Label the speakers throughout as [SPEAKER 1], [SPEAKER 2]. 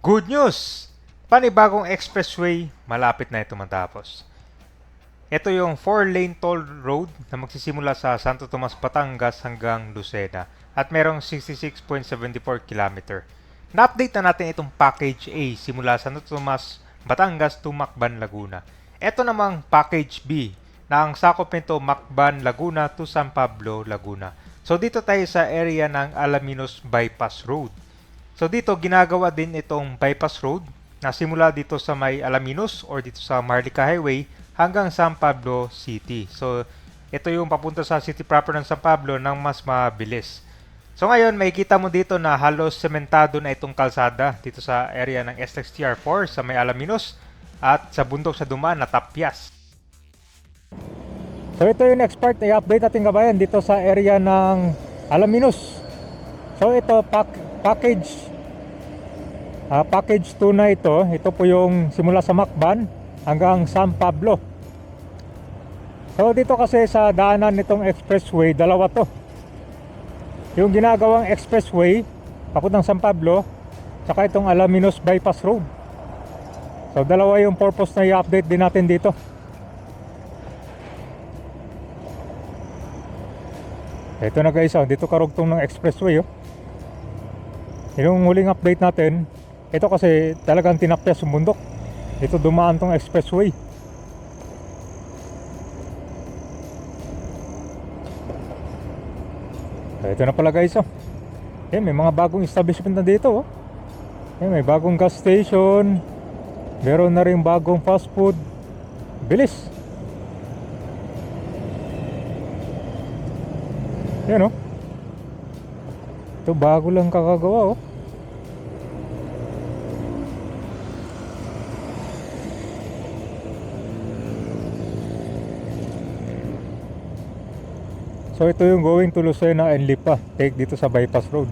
[SPEAKER 1] Good news! Panibagong expressway, malapit na ito matapos. Ito yung 4-lane toll road na magsisimula sa Santo Tomas, Batangas hanggang Lucena at merong 66.74 km. Na-update na natin itong Package A simula Santo Tomas, Batangas to Macban, Laguna. Ito namang Package B na ang sakop nito Macban, Laguna to San Pablo, Laguna. So dito tayo sa area ng Alaminos Bypass Road. So dito ginagawa din itong bypass road na simula dito sa may Alaminos or dito sa Marlica Highway hanggang San Pablo City. So ito yung papunta sa city proper ng San Pablo ng mas mabilis. So ngayon makikita mo dito na halos sementado na itong kalsada dito sa area ng SXTR4 sa may Alaminos at sa bundok sa dumaan na Tapyas. So ito yung next part na i-update natin kabayan dito sa area ng Alaminos. So ito package 2 na ito. Ito po yung simula sa Macban hanggang San Pablo. So dito kasi sa daanan nitong expressway, dalawa to. Yung ginagawang expressway papuntang San Pablo, saka itong Alaminos Bypass Road. So dalawa yung purpose na i-update din natin dito. Ito na guys, dito karugtong ng expressway Yung huling update natin, ito kasi talagang tinapyas yung bundok. Ito dumaan tong expressway. Ito na pala guys may mga bagong establishment na dito may bagong gas station. Meron na rin bagong fast food. Bilis. Yan ito bago lang kakagawa So ito yung going to Lucena and Lipa. Take dito sa bypass road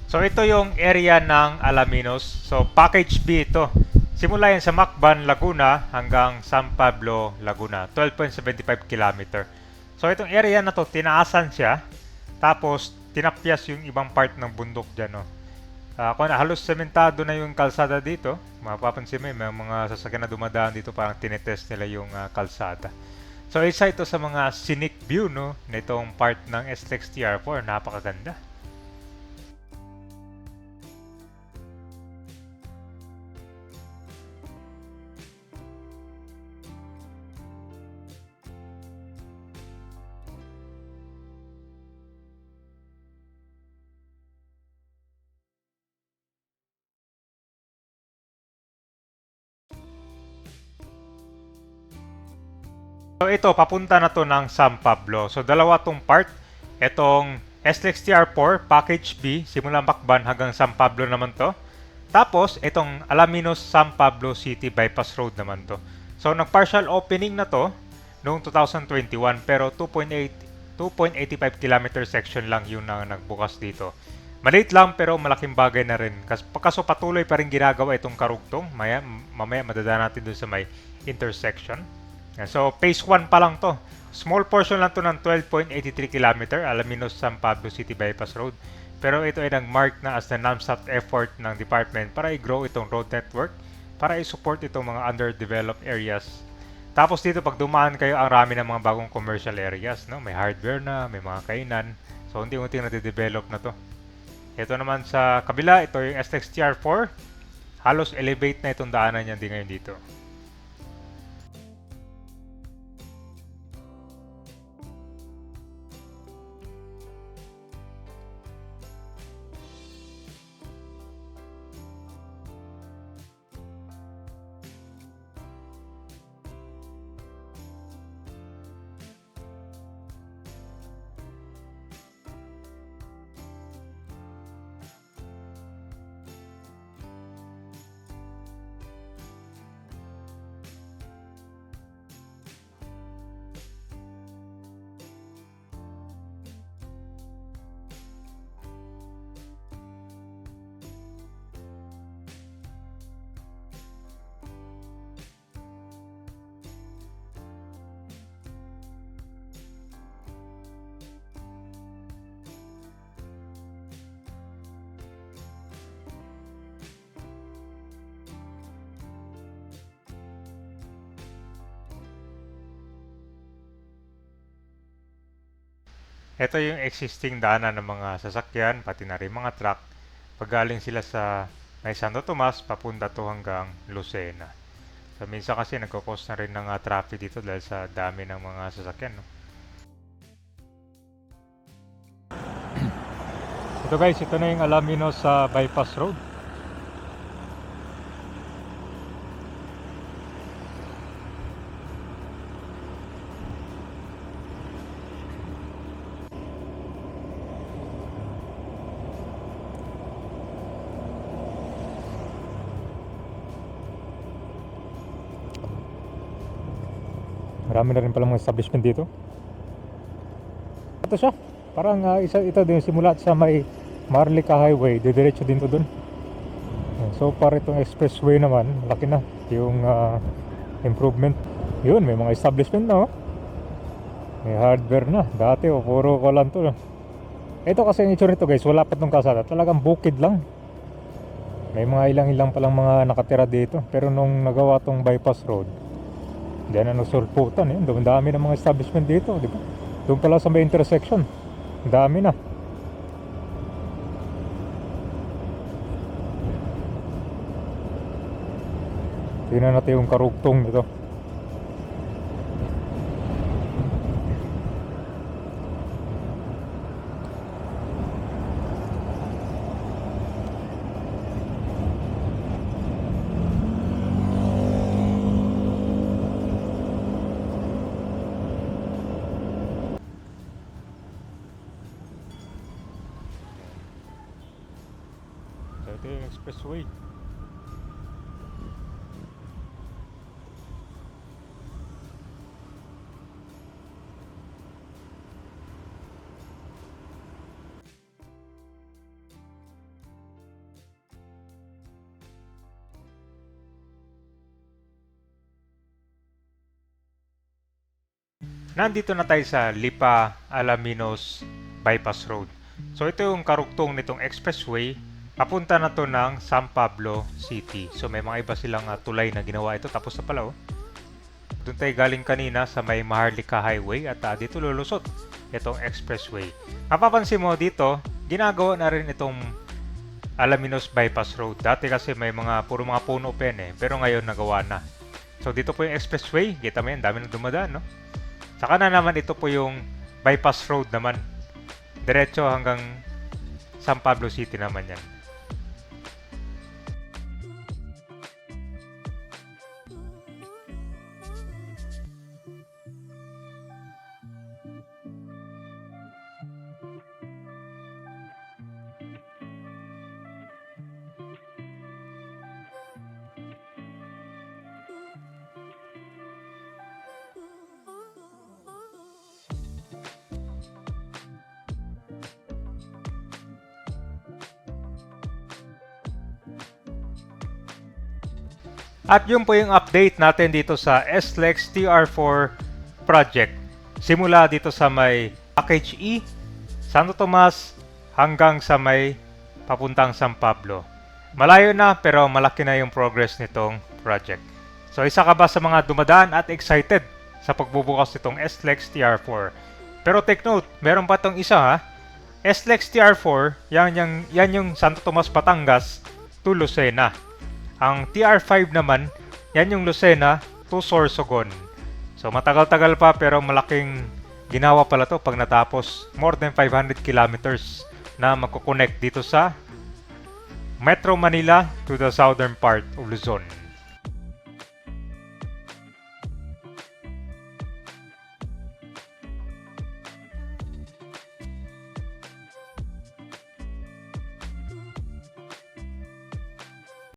[SPEAKER 1] So ito yung area ng Alaminos. So package B ito. Simula yan sa Macban, Laguna hanggang San Pablo, Laguna. 12.75 km. So itong area na to, tinaasan siya. Tapos tinapyas yung ibang part ng bundok dyan kung halos sementado na yung kalsada dito. Mapapansin mo may mga sasakyan na dumadaan dito, parang tinetest nila yung kalsada. So isa ito sa mga scenic view na itong part ng SLEX-TR4. Napakaganda. So ito, papunta na to ng San Pablo. So dalawa tong part. Itong SLEX-TR4 Package B, simula Macban hanggang San Pablo naman to. Tapos itong Alaminos San Pablo City Bypass Road naman to. So nag-partial opening na to noong 2021 pero 2.85 km section lang yung nagbukas dito. Maliit lang pero malaking bagay na rin. Kaso patuloy pa rin ginagawa itong karugtong. Mamaya madadaan natin dun sa may intersection. So, phase 1 pa lang to. Small portion lang to ng 12.83 km, Alaminos San Pablo City Bypass Road. Pero ito ay nag-mark na as the non-stop effort ng department para i-grow itong road network, para i-support itong mga underdeveloped areas. Tapos dito, pag dumaan kayo, ang rami ng mga bagong commercial areas. May hardware na, may mga kainan. So, unti-unti na-develop na to. Ito naman sa kabila, ito yung SLEX-TR4. Halos elevate na itong daanan niyan din ngayon dito. Ito yung existing daanan ng mga sasakyan, pati na rin mga truck. Paggaling sila sa may Santo Tomas, papunta to hanggang Lucena. So minsan kasi nagkakos na rin ng traffic dito dahil sa dami ng mga sasakyan. No? Ito guys, ito na yung Alaminos sa Bypass Road. Marami na rin palang mga establishment dito. Ito siya. Parang ito din simula sa may Marlica Highway. Didiretso din to dun. So far itong expressway naman, laki na yung improvement. Yun, may mga establishment na. May hardware na. Dati puro ko lang to. Ito kasi yung itsura nito guys, wala pa itong kalsada. Talagang bukid lang. May mga ilang palang mga nakatira dito. Pero nung nagawa tong bypass road, diyan na nagsulputan eh. Dami ng mga establishment dito, di ba? Doon pala sa may intersection. Dami na. Tingnan natin yung karugtong nito. Ito yung expressway. Nandito na tayo sa Lipa Alaminos Bypass Road. So ito yung karugtong nitong expressway. Papunta na to ng San Pablo City. So may mga iba silang tulay na ginawa ito. Tapos na pala oh. Doon tayo galing kanina sa may Maharlika Highway at dito lulusot itong expressway. Mapapansin mo dito, ginagawa na rin itong Alaminos Bypass Road. Dati kasi may puro mga puno pen eh. Pero ngayon nagawa na. So dito po yung expressway. Kita mo yan, dami na dumadaan no. Saka na naman ito po yung bypass road naman. Diretso hanggang San Pablo City naman yan. At yun po yung update natin dito sa SLEX TR4 project. Simula dito sa may Package E, Santo Tomas, hanggang sa may papuntang San Pablo. Malayo na pero malaki na yung progress nitong project. So isa ka ba sa mga dumadaan at excited sa pagbubukas nitong SLEX TR4? Pero take note, meron pa tong isa ha. SLEX TR4, yan yung Santo Tomas, Batangas to Lucena. Ang TR5 naman, yan yung Lucena to Sorsogon. So matagal-tagal pa pero malaking ginawa pala to pag natapos. More than 500 kilometers na magkoconnect dito sa Metro Manila to the southern part of Luzon.